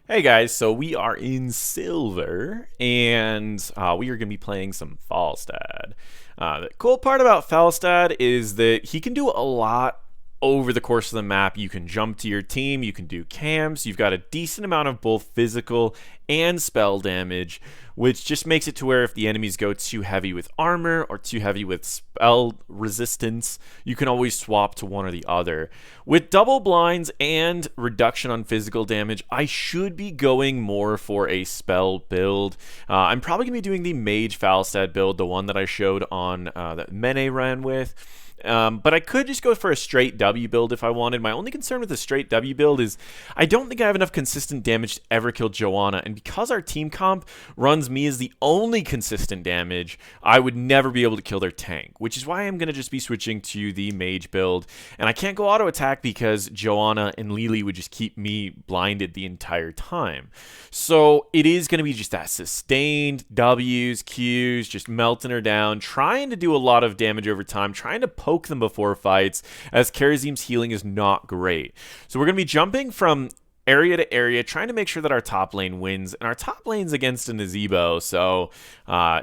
Hey guys, so we are in silver, and we are going to be playing some Falstad. The cool part about Falstad is that he can do a lot over the course of the map. You can jump to your team, you can do camps, you've got a decent amount of both physical and spell damage, which just makes it to where if the enemies go too heavy with armor or too heavy with spell resistance, you can always swap to one or the other. With double blinds and reduction on physical damage, I should be going more for a spell build. I'm probably going to be doing the Mage Falstad build, the one that I showed on that Mene ran with. But I could just go for a straight W build if I wanted. My only concern with the straight W build is I don't think I have enough consistent damage to ever kill Joanna, and because our team comp runs me as the only consistent damage, I would never be able to kill their tank, which is why I'm going to just be switching to the Mage build. And I can't go auto attack because Joanna and Lily would just keep me blinded the entire time. So it is going to be just that sustained W's, Q's, just melting her down, trying to do a lot of damage over time, trying to poke them before fights, as Karazim's healing is not great. So we're going to be jumping from area to area, trying to make sure that our top lane wins, and our top lane's against a Nazebo, so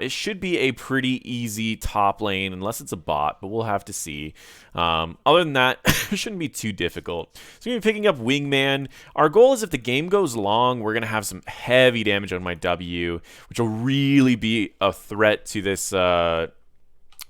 it should be a pretty easy top lane, unless it's a bot, but we'll have to see. Other than that, it shouldn't be too difficult. So we're going to be picking up Wingman. Our goal is if the game goes long, we're going to have some heavy damage on my W, which will really be a threat to this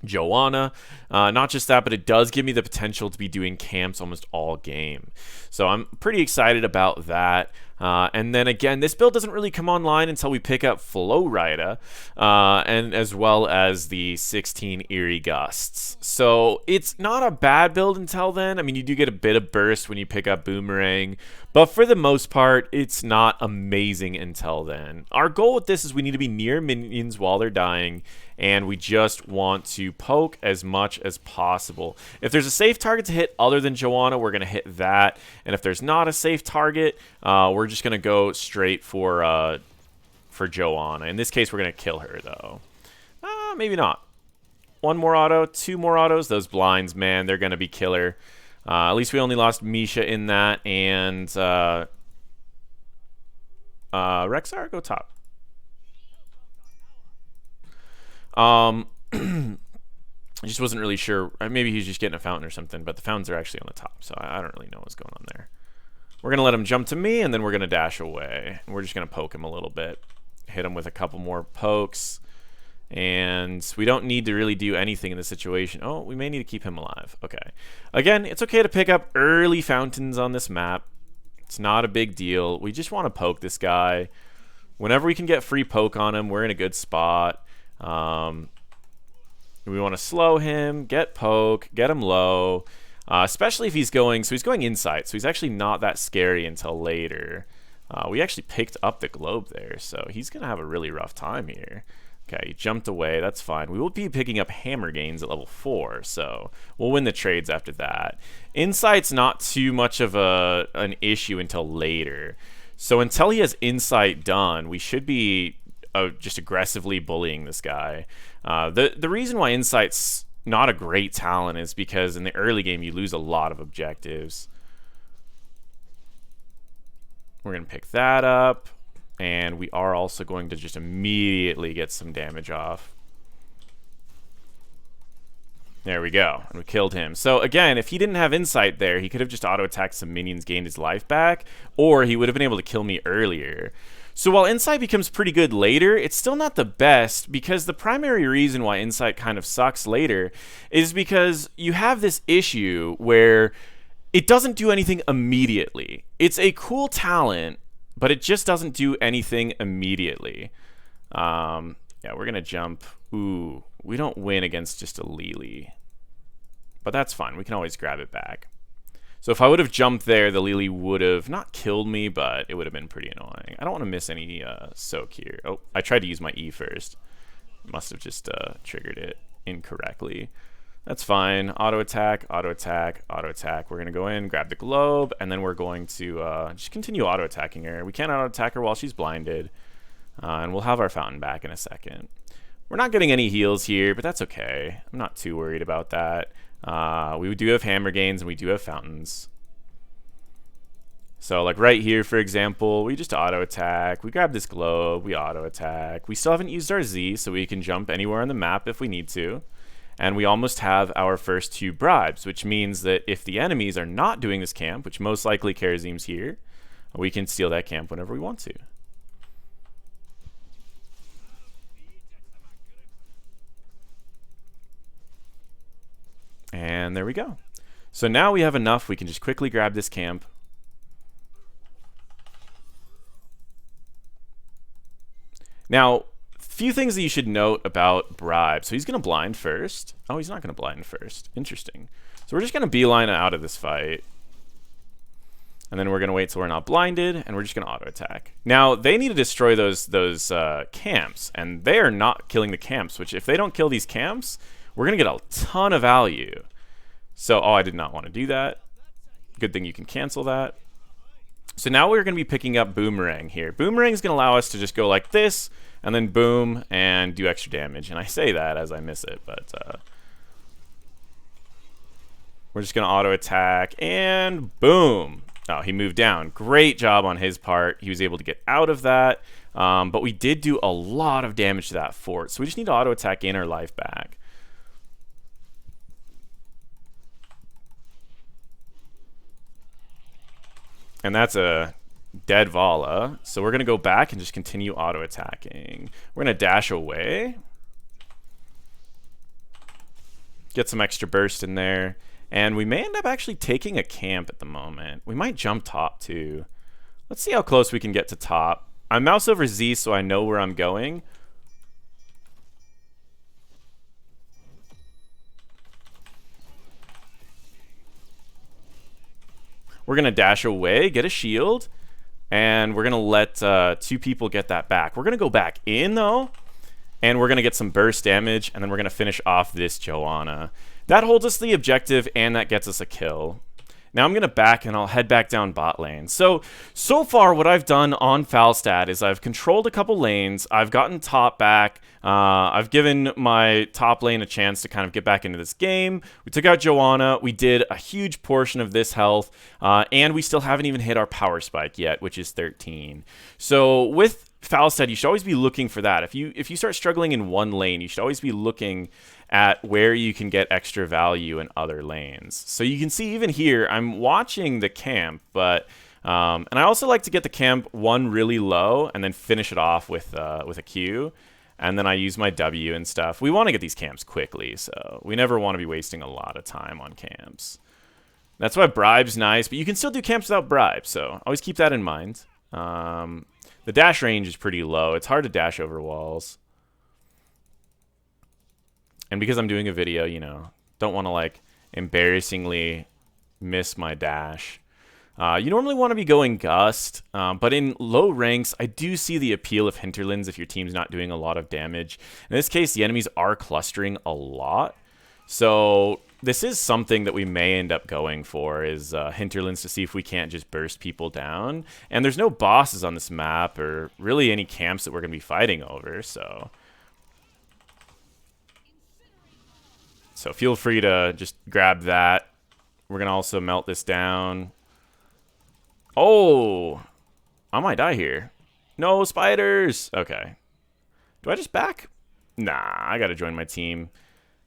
Joanna. Not just that, but it does give me the potential to be doing camps almost all game. So I'm pretty excited about that. And then again, this build doesn't really come online until we pick up Flowrider, and as well as the 16 Eerie Gusts. So it's not a bad build until then. I mean, you do get a bit of burst when you pick up Boomerang, but for the most part, it's not amazing until then. Our goal with this is we need to be near minions while they're dying, and we just want to poke as much as possible. If there's a safe target to hit other than Joanna, we're going to hit that. And if there's not a safe target, we're just going to go straight for Joanna. In this case, we're going to kill her, though. Maybe not. One more auto, two more autos. Those blinds, man, they're going to be killer. At least we only lost Misha in that. And Rexar, go top. I just wasn't really sure. Maybe he's just getting a fountain or something, but the fountains are actually on the top, so I don't really know what's going on there. We're going to let him jump to me, and then we're going to dash away. And we're just going to poke him a little bit. Hit him with a couple more pokes. And we don't need to really do anything in this situation. Oh, we may need to keep him alive. Okay. Again, it's okay to pick up early fountains on this map. It's not a big deal. We just want to poke this guy. Whenever we can get free poke on him, we're in a good spot. We want to slow him, get poke, get him low, especially if he's going, so he's going inside, so he's actually not that scary until later. We actually picked up the globe there, so he's going to have a really rough time here. Okay, he jumped away, that's fine. We will be picking up hammer gains at level 4, so we'll win the trades after that. Insight's not too much of an issue until later. So until he has insight done, we should be just aggressively bullying this guy. The reason why Insight's not a great talent is because in the early game you lose a lot of objectives. We're going to pick that up, and we are also going to just immediately get some damage off. There we go, and we killed him. So again, if he didn't have Insight there, he could have just auto-attacked some minions, gained his life back, or he would have been able to kill me earlier. So while Insight becomes pretty good later, it's still not the best, because the primary reason why Insight kind of sucks later is because you have this issue where it doesn't do anything immediately. It's a cool talent, but it just doesn't do anything immediately. Yeah, we're going to jump. Ooh, we don't win against just a Lily, but that's fine. We can always grab it back. So if I would have jumped there, the Lily would have not killed me, but it would have been pretty annoying. I don't want to miss any soak here. Oh, I tried to use my E first. Must have just triggered it incorrectly. That's fine. Auto attack, auto attack, auto attack. We're going to go in, grab the globe, and then we're going to just continue auto attacking her. We can't auto attack her while she's blinded, and we'll have our fountain back in a second. We're not getting any heals here, but that's okay. I'm not too worried about that. We do have hammer gains, and we do have fountains. So like right here, for example, we just auto attack. We grab this globe, we auto attack. We still haven't used our Z, so we can jump anywhere on the map if we need to. And we almost have our first 2 bribes, which means that if the enemies are not doing this camp, which most likely Karazim's here, we can steal that camp whenever we want to. And there we go. So now we have enough. We can just quickly grab this camp. Now, few things that you should note about Bribe. So he's going to blind first. Oh, he's not going to blind first. Interesting. So we're just going to beeline out of this fight. And then we're going to wait till we're not blinded, and we're just going to auto attack. Now, they need to destroy those camps, and they are not killing the camps, which if they don't kill these camps, we're going to get a ton of value. So, oh, I did not want to do that. Good thing you can cancel that. So now we're going to be picking up Boomerang here. Boomerang is going to allow us to just go like this, and then boom, and do extra damage. And I say that as I miss it, but we're just going to auto attack, and boom. Oh, he moved down. Great job on his part. He was able to get out of that, but we did do a lot of damage to that fort. So we just need to auto attack in our life back. And that's a dead Vala. So we're going to go back and just continue auto-attacking. We're going to dash away. Get some extra burst in there. And we may end up actually taking a camp at the moment. We might jump top too. Let's see how close we can get to top. I mouse over Z so I know where I'm going. We're going to dash away, get a shield, and we're going to let 2 people get that back. We're going to go back in, though, and we're going to get some burst damage, and then we're going to finish off this Joanna. That holds us the objective, and that gets us a kill. Now I'm going to back, and I'll head back down bot lane. So far, what I've done on Falstad is I've controlled a couple lanes. I've gotten top back. I've given my top lane a chance to kind of get back into this game. We took out Joanna. We did a huge portion of this health, and we still haven't even hit our power spike yet, which is 13. So with Falstad, you should always be looking for that. If you start struggling in one lane, you should always be looking at where you can get extra value in other lanes. So you can see even here, I'm watching the camp, but and I also like to get the camp one really low and then finish it off with a Q, and then I use my W and stuff. We want to get these camps quickly, so we never want to be wasting a lot of time on camps. That's why Bribe's nice, but you can still do camps without Bribe, so always keep that in mind. The dash range is pretty low. It's hard to dash over walls. And because I'm doing a video, you know, don't want to like embarrassingly miss my dash. You normally want to be going Gust, but in low ranks, I do see the appeal of Hinterlands if your team's not doing a lot of damage. In this case, the enemies are clustering a lot. So this is something that we may end up going for, is Hinterlands, to see if we can't just burst people down. And there's no bosses on this map or really any camps that we're going to be fighting over, so feel free to just grab that. We're going to also melt this down. Oh, I might die here. No spiders. Okay. Do I just back? Nah, I got to join my team.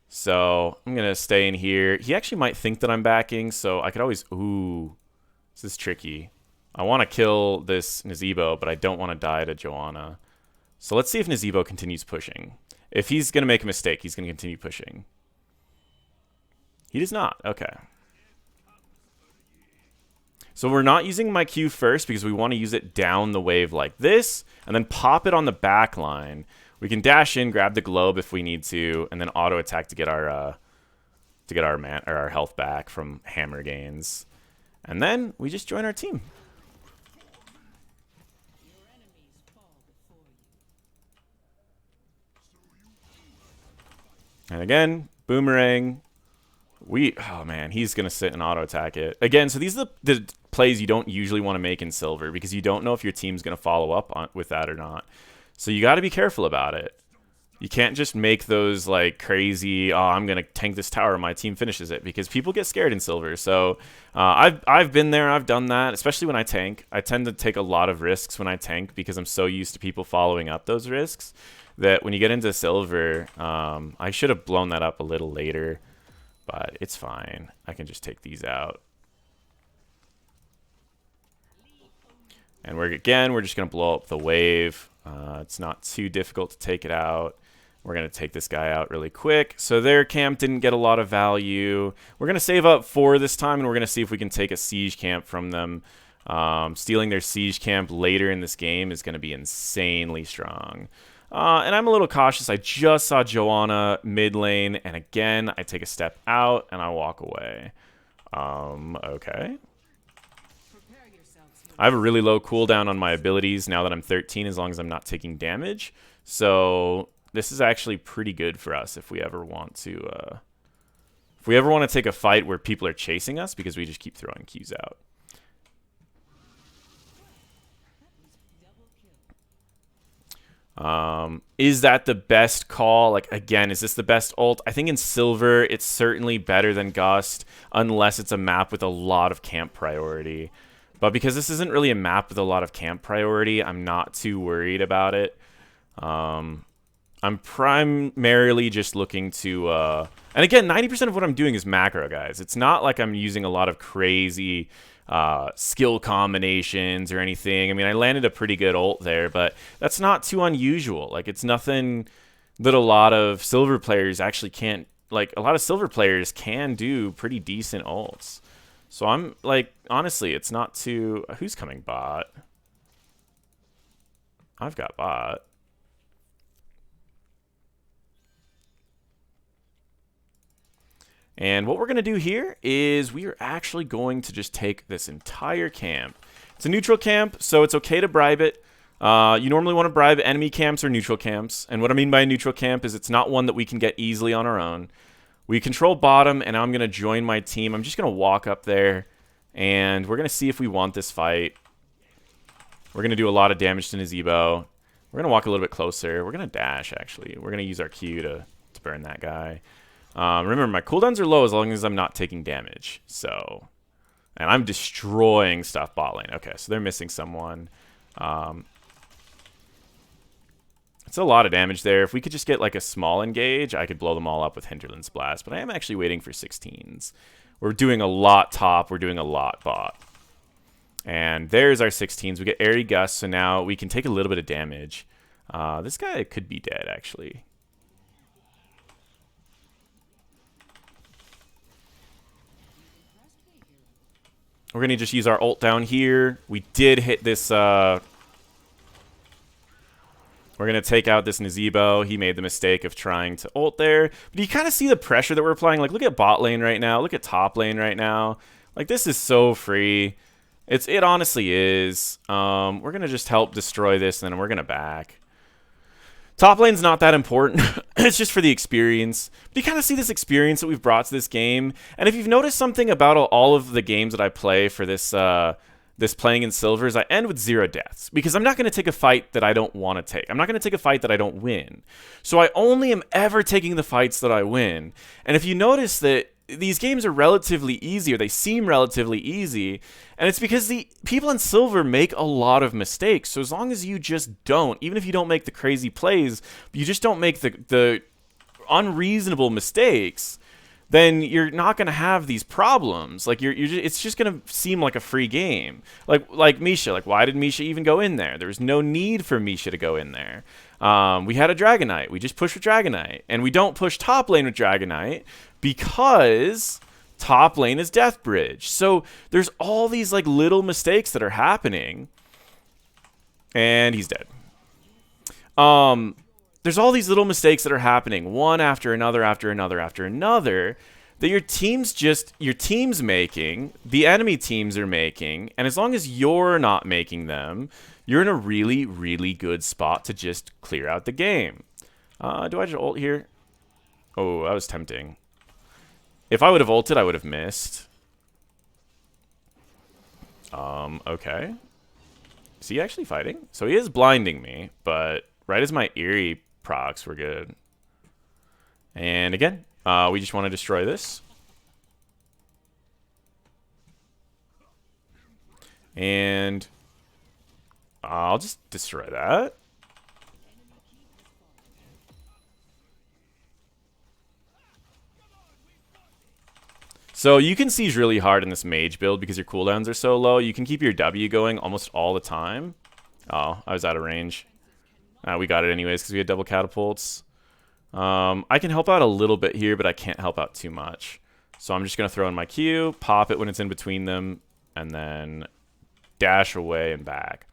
So I'm going to stay in here. He actually might think that I'm backing, so I could always... Ooh, this is tricky. I want to kill this Nazebo, but I don't want to die to Joanna. So let's see if Nazebo continues pushing. If he's going to make a mistake, he's going to continue pushing. He does not. Okay. So we're not using my Q first because we want to use it down the wave like this, and then pop it on the back line. We can dash in, grab the globe if we need to, and then auto attack to get our our health back from hammer gains. And then we just join our team. And again, Boomerang. Oh man, he's going to sit and auto-attack it. Again, so these are the plays you don't usually want to make in Silver because you don't know if your team's going to follow up with that or not. So you got to be careful about it. You can't just make those like crazy, oh, I'm gonna tank this tower, my team finishes it, because people get scared in silver. So I've been there, I've done that, especially when I tank. I tend to take a lot of risks when I tank because I'm so used to people following up those risks that when you get into silver, I should have blown that up a little later, but it's fine. I can just take these out. And we're just gonna blow up the wave. It's not too difficult to take it out. We're going to take this guy out really quick. So their camp didn't get a lot of value. We're going to save up 4 this time, and we're going to see if we can take a siege camp from them. Stealing their siege camp later in this game is going to be insanely strong. And I'm a little cautious. I just saw Joanna mid lane, and again, I take a step out, and I walk away. Okay. I have a really low cooldown on my abilities now that I'm 13, as long as I'm not taking damage. So this is actually pretty good for us if we ever want to take a fight where people are chasing us, because we just keep throwing Qs out. Is that the best call? Like, again, is this the best ult? I think in silver, it's certainly better than Gust, unless it's a map with a lot of camp priority. But because this isn't really a map with a lot of camp priority, I'm not too worried about it. I'm primarily just looking to... and again, 90% of what I'm doing is macro, guys. It's not like I'm using a lot of crazy skill combinations or anything. I mean, I landed a pretty good ult there, but that's not too unusual. Like, it's nothing that a lot of silver players actually can't... Like, a lot of silver players can do pretty decent ults. So I'm, like, honestly, it's not too... Who's coming bot? I've got bot. And what we're going to do here is we are actually going to just take this entire camp. It's a neutral camp, so it's okay to bribe it. You normally want to bribe enemy camps or neutral camps. And what I mean by a neutral camp is it's not one that we can get easily on our own. We control bottom, and I'm going to join my team. I'm just going to walk up there, and we're going to see if we want this fight. We're going to do a lot of damage to Nazebo. We're going to walk a little bit closer. We're going to dash, actually. We're going to use our Q to burn that guy. Remember, my cooldowns are low as long as I'm not taking damage. So, and I'm destroying stuff bot lane. Okay, so they're missing someone. It's a lot of damage there. If we could just get like a small engage, I could blow them all up with Hinterland's Blast. But I am actually waiting for 16s. We're doing a lot top. We're doing a lot bot. And there's our 16s. We get Airy Gust, so now we can take a little bit of damage. This guy could be dead, actually. We're going to just use our ult down here. We did hit this... We're going to take out this Nazebo. He made the mistake of trying to ult there. But you kind of see the pressure that we're applying. Like, look at bot lane right now. Look at top lane right now. Like, this is so free. It honestly is. We're going to just help destroy this, and then we're going to back. Top lane's not that important. It's just for the experience. But you kind of see this experience that we've brought to this game. And if you've noticed something about all of the games that I play for this this playing in silver, is I end with 0 deaths. Because I'm not going to take a fight that I don't want to take. I'm not going to take a fight that I don't win. So I only am ever taking the fights that I win. And if you notice that these games are relatively easy, or they seem relatively easy, and it's because the people in silver make a lot of mistakes. So as long as you just don't, even if you don't make the crazy plays, you just don't make the unreasonable mistakes, then you're not going to have these problems. Like it's just going to seem like a free game. Like Misha. Like, why did Misha even go in there? There was no need for Misha to go in there. We had a Dragonite. We just pushed with Dragonite, and we don't push top lane with Dragonite because top lane is Death Bridge. So there's all these like little mistakes that are happening, and he's dead. There's all these little mistakes that are happening, one after another, after another, after another, that your team's making, the enemy teams are making, and as long as you're not making them, you're in a really, really good spot to just clear out the game. Do I just ult here? Oh, that was tempting. If I would have ulted, I would have missed. Okay. Is he actually fighting? So he is blinding me, but right as my Eerie procs. We're good. And again, we just want to destroy this. And I'll just destroy that. So you can siege really hard in this mage build because your cooldowns are so low. You can keep your W going almost all the time. Oh, I was out of range. We got it anyways because we had double catapults. I can help out a little bit here, but I can't help out too much. So I'm just going to throw in my Q, pop it when it's in between them, and then dash away and back.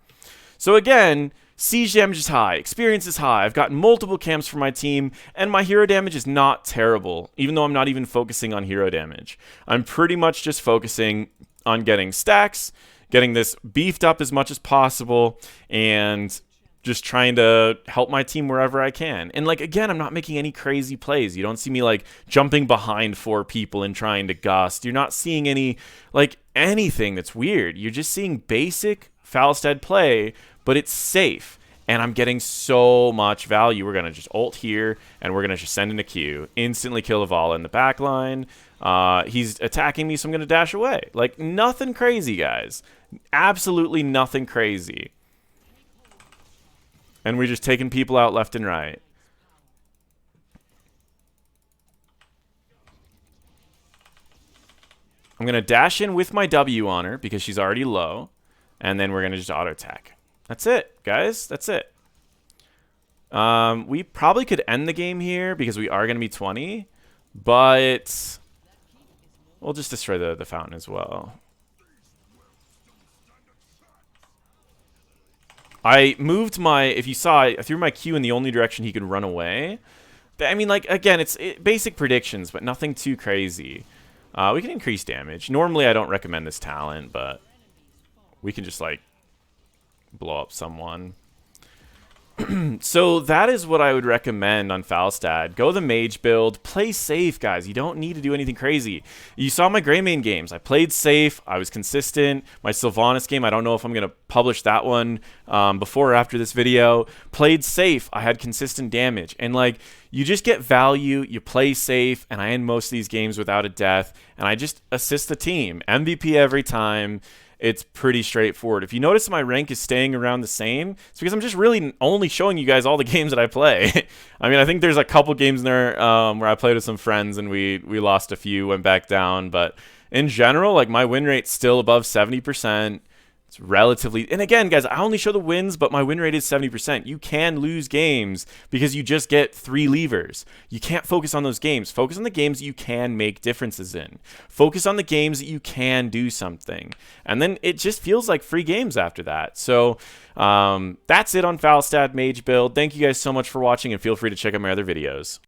So again, siege damage is high, experience is high. I've got multiple camps for my team, and my hero damage is not terrible, even though I'm not even focusing on hero damage. I'm pretty much just focusing on getting stacks, getting this beefed up as much as possible, and just trying to help my team wherever I can. And like, again, I'm not making any crazy plays. You don't see me like jumping behind 4 people and trying to gust. You're not seeing any, like, anything that's weird. You're just seeing basic Falstad play, but it's safe. And I'm getting so much value. We're going to just ult here, and we're going to just send in a Q. Instantly kill Avala in the back line. He's attacking me, so I'm going to dash away. Like, nothing crazy, guys. Absolutely nothing crazy. And we're just taking people out left and right. I'm going to dash in with my W on her because she's already low. And then we're going to just auto-attack. That's it, guys. That's it. We probably could end the game here because we are going to be 20. But we'll just destroy the fountain as well. I moved my, if you saw, I threw my Q in the only direction he could run away. I mean, like, again, it's basic predictions, but nothing too crazy. We can increase damage. Normally, I don't recommend this talent, but we can just, like, blow up someone. So that is what I would recommend on Falstad. Go the mage build. Play safe, guys. You don't need to do anything crazy. You saw my Greymane games. I played safe. I was consistent. My Sylvanas game, I don't know if I'm going to publish that one before or after this video. Played safe. I had consistent damage. And, like, you just get value. You play safe. And I end most of these games without a death. And I just assist the team. MVP every time. It's pretty straightforward. If you notice my rank is staying around the same, it's because I'm just really only showing you guys all the games that I play. I mean, I think there's a couple games in there where I played with some friends and we lost a few, went back down. But in general, like, my win rate's still above 70%. It's relatively, and again, guys, I only show the wins, but my win rate is 70%. You can lose games because you just get 3 levers. You can't focus on those games. Focus on the games that you can make differences in. Focus on the games that you can do something. And then it just feels like free games after that. So that's it on Falstad Mage Build. Thank you guys so much for watching, and feel free to check out my other videos.